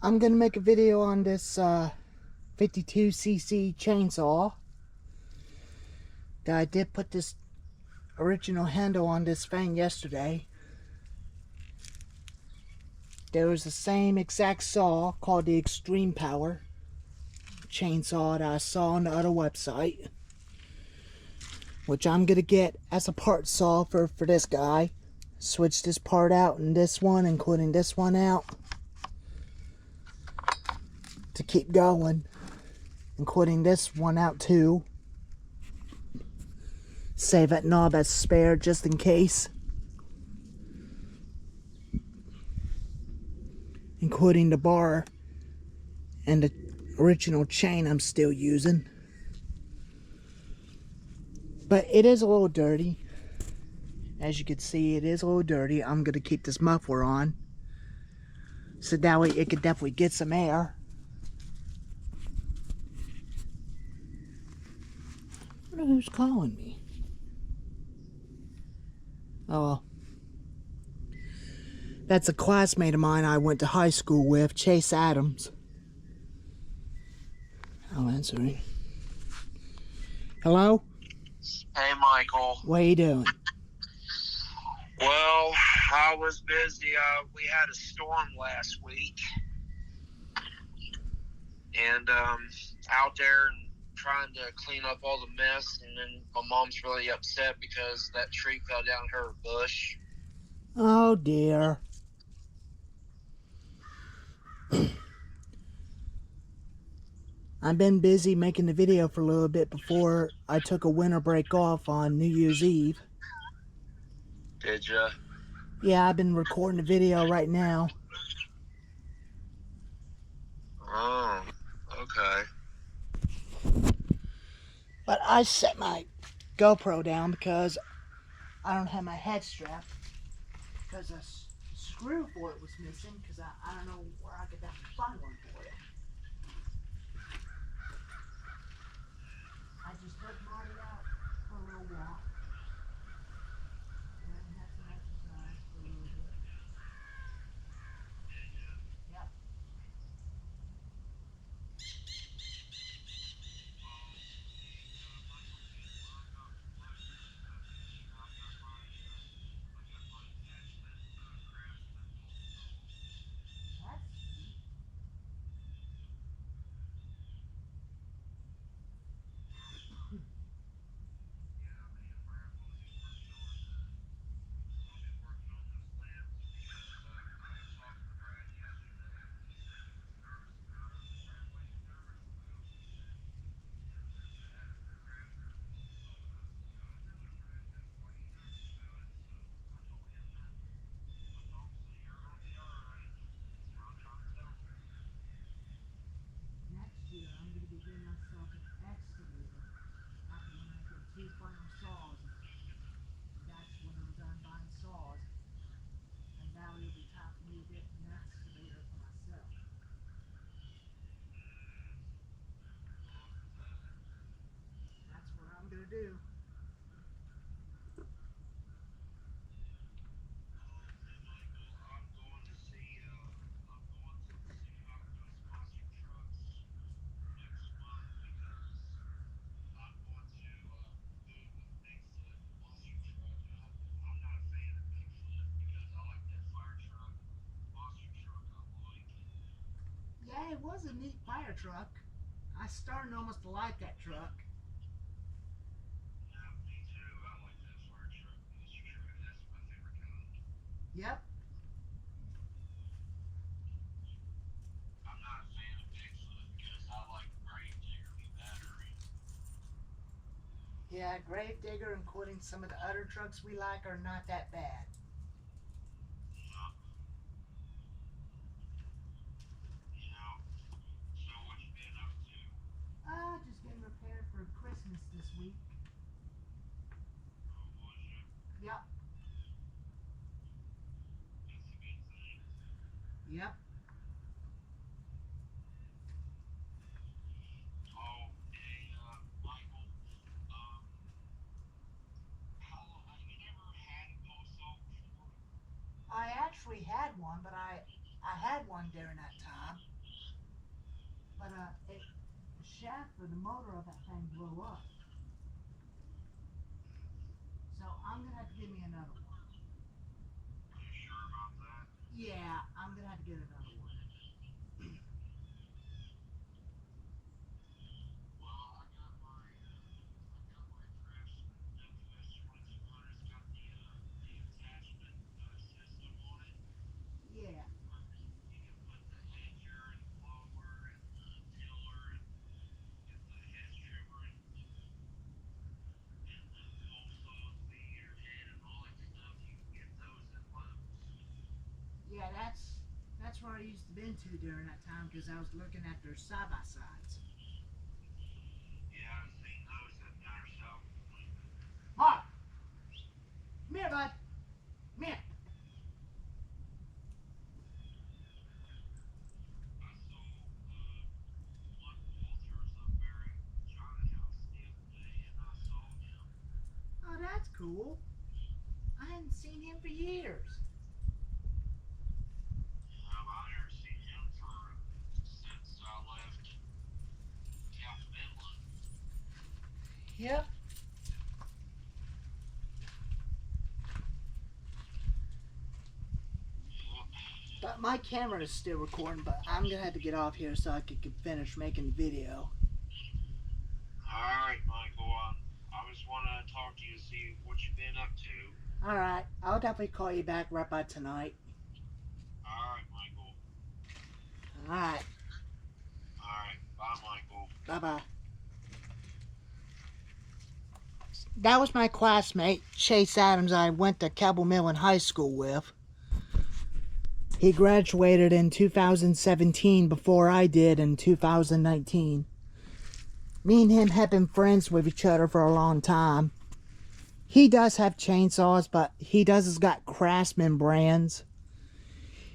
I'm gonna make a video on this 52cc chainsaw. That I did put this original handle on this thing yesterday. There was the same exact saw called the Extreme Power chainsaw that I saw on the other website, which I'm gonna get as a part saw for this guy. Switch this part out and this one, including this one out, to keep going, including this one out too. Save that knob as spare just in case, including the bar and the original chain I'm still using. But it is a little dirty. As you can see, it is a little dirty. I'm going to keep this muffler on, so that way it could definitely get some air. I wonder who's calling me. Oh well. That's a classmate of mine I went to high school with, Chase Adams. I'm answering. Hello? Hey, Michael. What are you doing? Well, I was busy. We had a storm last week, and out there and trying to clean up all the mess. And then my mom's really upset because that tree fell down her bush. Oh dear. I've been busy making the video for a little bit before I took a winter break off on New Year's Eve. Did ya? Yeah, I've been recording the video right now. Oh, okay. But I set my GoPro down because I don't have my head strap, because a screw for it was missing, because I don't know where I could definitely find one for it. I just took Marty out for a little walk and had some exercise for a little bit. Yep. That's sweet. Next year, I'm going to be getting myself an excavator after when I get 2 final saws. And that's when I'm done buying saws. And now it'll be time for me to get an excavator for myself. That's what I'm going to do. Yeah, it was a neat fire truck. I started almost to like that truck. Yep. Yeah, Gravedigger, including some of the other trucks we like, are not that bad. Just getting prepared for Christmas this week. Yep. Yep. I actually had one, but I had one during that time. But the shaft for the motor of that thing blew up. So I'm gonna have to give me another one. Are you sure about that? Yeah, I'm gonna have to get another one. Yeah. Yeah, that's where I used to been to during that time because I was looking at their side by sides. Yeah, I've seen those at their South Point. Mark, come here, bud. Come here. I saw one Walters up there at Johnny House the other day, and I saw him. Oh, that's cool. I hadn't seen him for years. I never seen him since I left Captain Inland. Yep. But my camera is still recording, but I'm gonna have to get off here so I can finish making the video. Alright, Michael. I just want to talk to you to see what you've been up to. Alright, I'll definitely call you back right by tonight. Alright, Michael. Alright. Alright, bye, Michael. Bye-bye. That was my classmate, Chase Adams, I went to Cabell Millen High School with. He graduated in 2017 before I did in 2019. Me and him have been friends with each other for a long time. He does have chainsaws, but he has got Craftsman brands.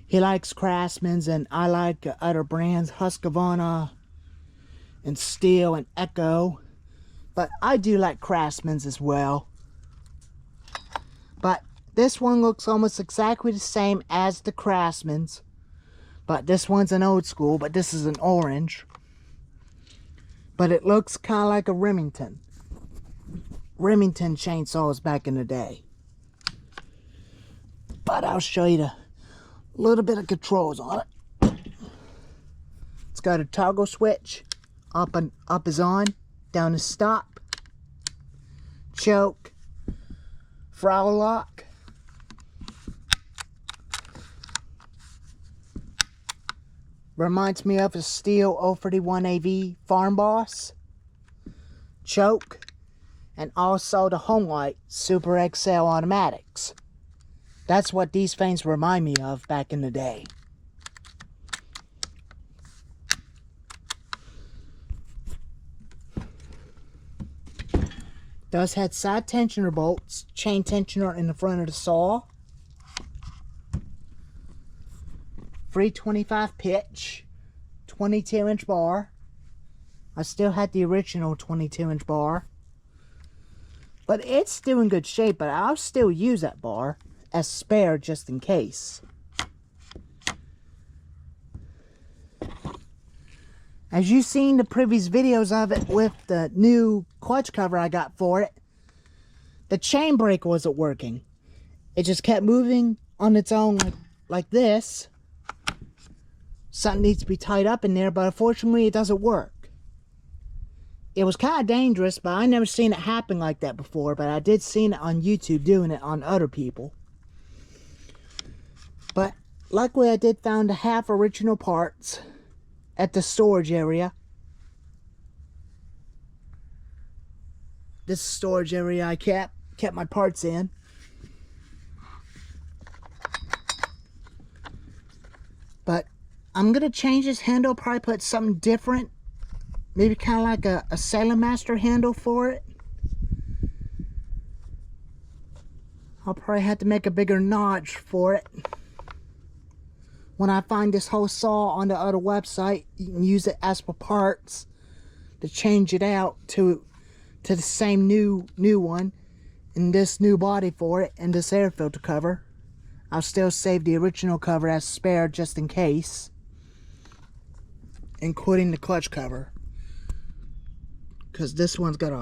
He likes Craftsman's and I like other brands, Husqvarna and Steel and Echo. But I do like Craftsman's as well. But this one looks almost exactly the same as the Craftsman's. But this one's an old school, but this is an orange. But it looks kind of like a Remington. Remington chainsaws back in the day. But I'll show you the little bit of controls on it. It's got a toggle switch. Up is on. Down is stop. Choke. Throttle lock. Reminds me of a Steel 031 AV Farm Boss. Choke. And also the Home Light Super XL automatics. That's what these things remind me of back in the day. Does have side tensioner bolts, chain tensioner in the front of the saw. 325 pitch, 22-inch bar. I still had the original 22-inch bar. But it's still in good shape, but I'll still use that bar as spare just in case. As you've seen the previous videos of it with the new clutch cover I got for it, the chain brake wasn't working. It just kept moving on its own like this. Something needs to be tied up in there, but unfortunately it doesn't work. It was kind of dangerous, but I never seen it happen like that before, but I did seen it on YouTube doing it on other people. But luckily I did find the half original parts at the storage area. This storage area I kept my parts in. But I'm gonna change this handle, probably put something different. Maybe kind of like a Sailor Master handle for it. I'll probably have to make a bigger notch for it. When I find this whole saw on the other website, you can use it as for parts to change it out to the same new one, and this new body for it, and this air filter cover. I'll still save the original cover as spare just in case. including the clutch cover, because this one's got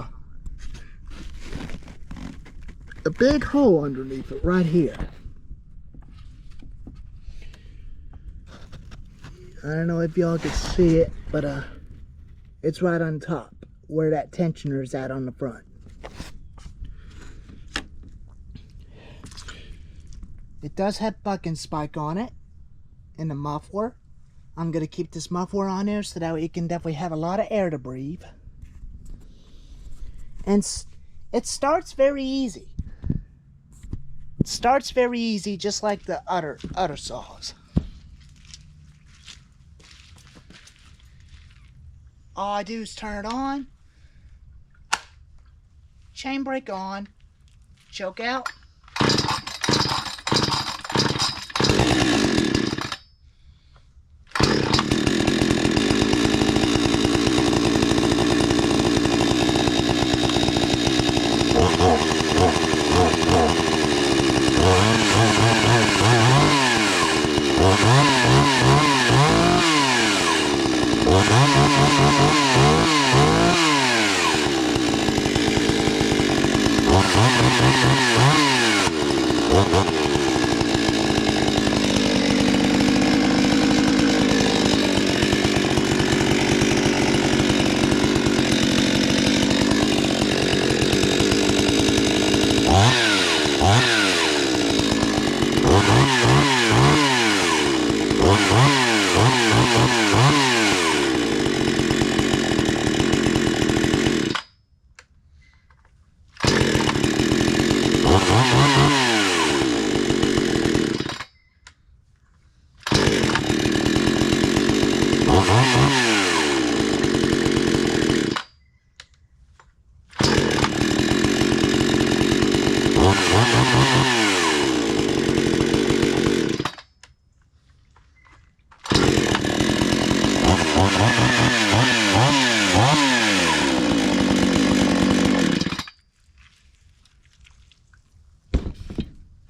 a big hole underneath it right here. I don't know if y'all can see it, but it's right on top where that tensioner is at on the front. It does have bucking spike on it and the muffler. I'm going to keep this muffler on there so that way it can definitely have a lot of air to breathe. And it starts very easy. It starts very easy, just like the other saws. All I do is turn it on, chain brake on, choke out.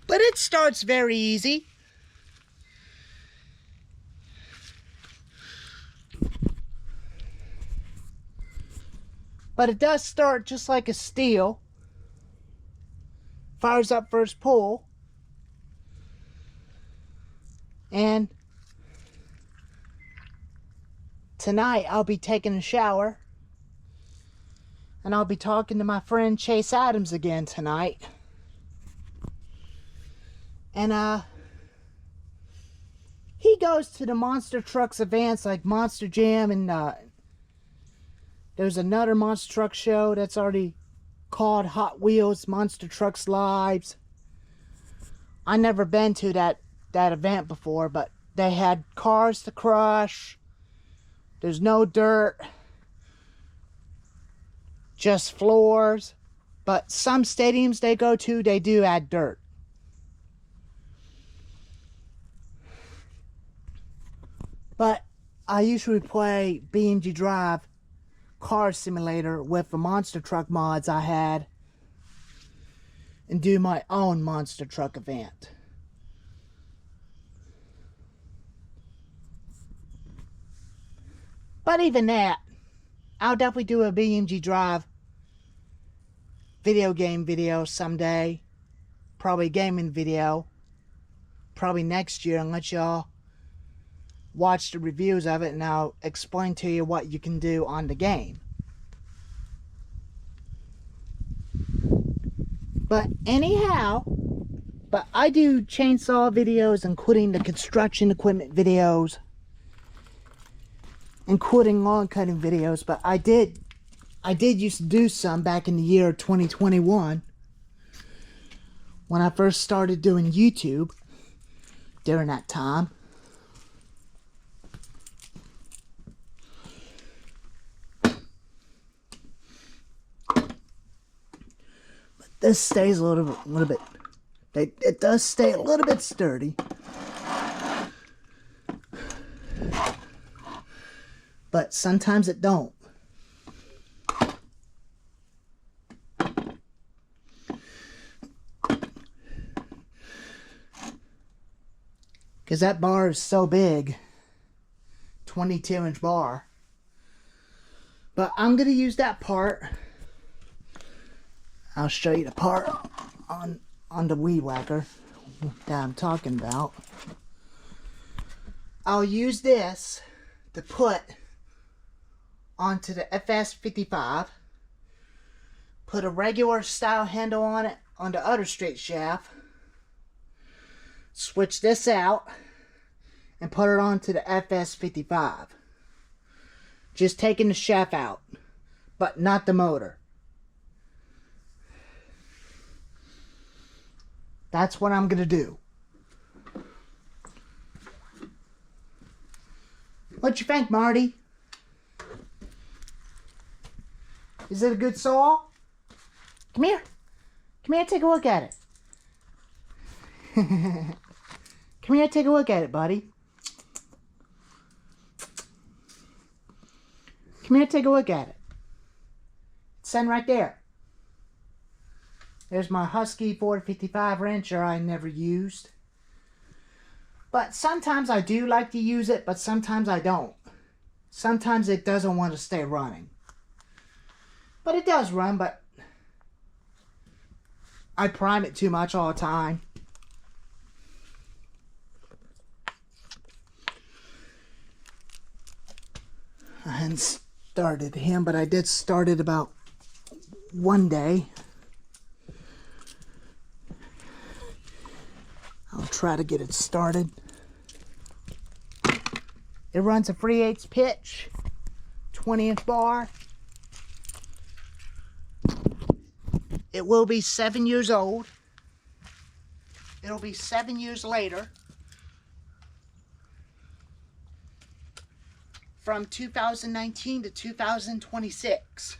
But it starts very easy. But it does start just like a steel. Fires up first pull. And tonight I'll be taking a shower. And I'll be talking to my friend Chase Adams again tonight. And he goes to the monster trucks events like Monster Jam, and there's another monster truck show that's already called Hot Wheels Monster Trucks Lives. I never been to that event before, but they had cars to crush. There's no dirt, just floors. But some stadiums they go to, they do add dirt. But I usually play BMG Drive Car Simulator with the monster truck mods I had and do my own monster truck event. But even that, I'll definitely do a BMG Drive video game video someday. Probably gaming video. Probably next year, and let y'all watch the reviews of it, and I'll explain to you what you can do on the game. But anyhow, I do chainsaw videos, including the construction equipment videos, including lawn cutting videos. But I did used to do some back in the year 2021 when I first started doing YouTube during that time. This stays a little bit. It does stay a little bit sturdy, but sometimes it don't. Because that bar is so big, 22-inch bar. But I'm going to use that part. I'll show you the part on the weed whacker that I'm talking about. I'll use this to put onto the FS55. Put a regular style handle on it on the other straight shaft. Switch this out and put it onto the FS55. Just taking the shaft out, but not the motor. That's what I'm gonna do. What you think, Marty? Is it a good saw? Come here. Come here, take a look at it. Come here, take a look at it, buddy. Come here, take a look at it. It's sitting right there. There's my Husky 455 wrencher I never used. But sometimes I do like to use it, but sometimes I don't. Sometimes it doesn't want to stay running. But it does run, but I prime it too much all the time. I hadn't started him, but I did start it about one day. I'll try to get it started. It runs a 3/8 pitch, 20-inch bar. It will be 7 years old. It'll be 7 years later. From 2019 to 2026.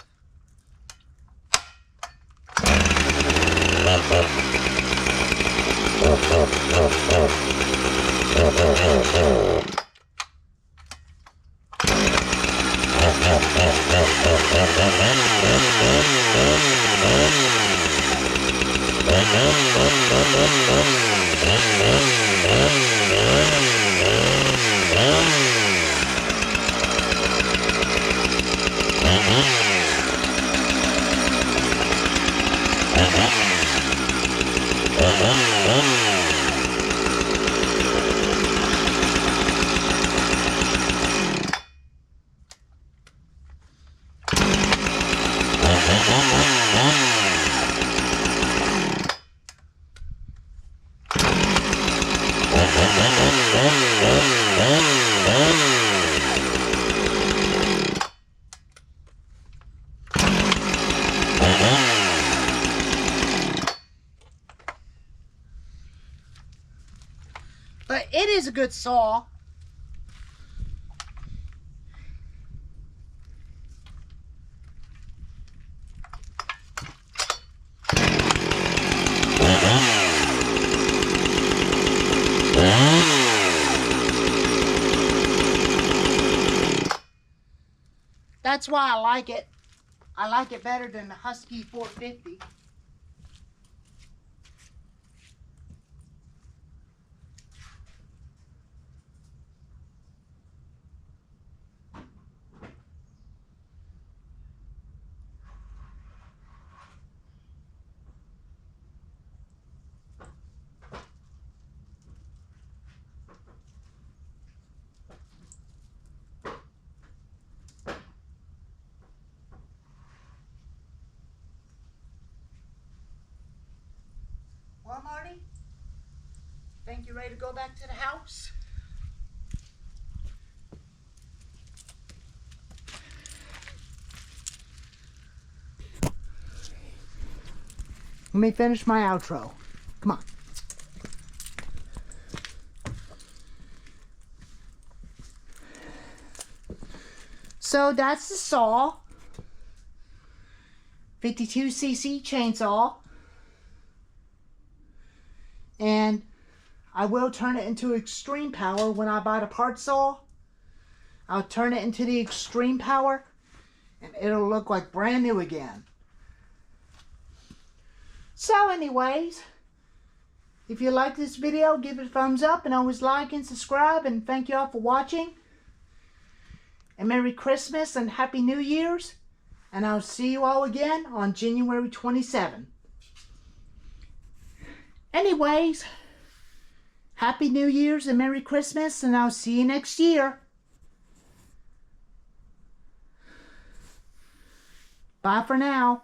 But it is a good saw. That's why I like it. I like it better than the Husky 450. Well, Marty, think you're ready to go back to the house? Let me finish my outro. Come on. So that's the saw. 52cc chainsaw. And I will turn it into extreme power when I buy the part saw. I'll turn it into the extreme power and it'll look like brand new again. So anyways, if you like this video, give it a thumbs up and always like and subscribe, and thank you all for watching. and Merry Christmas and Happy New Year's. And I'll see you all again on January 27. Anyways, Happy New Year's and Merry Christmas, and I'll see you next year. Bye for now.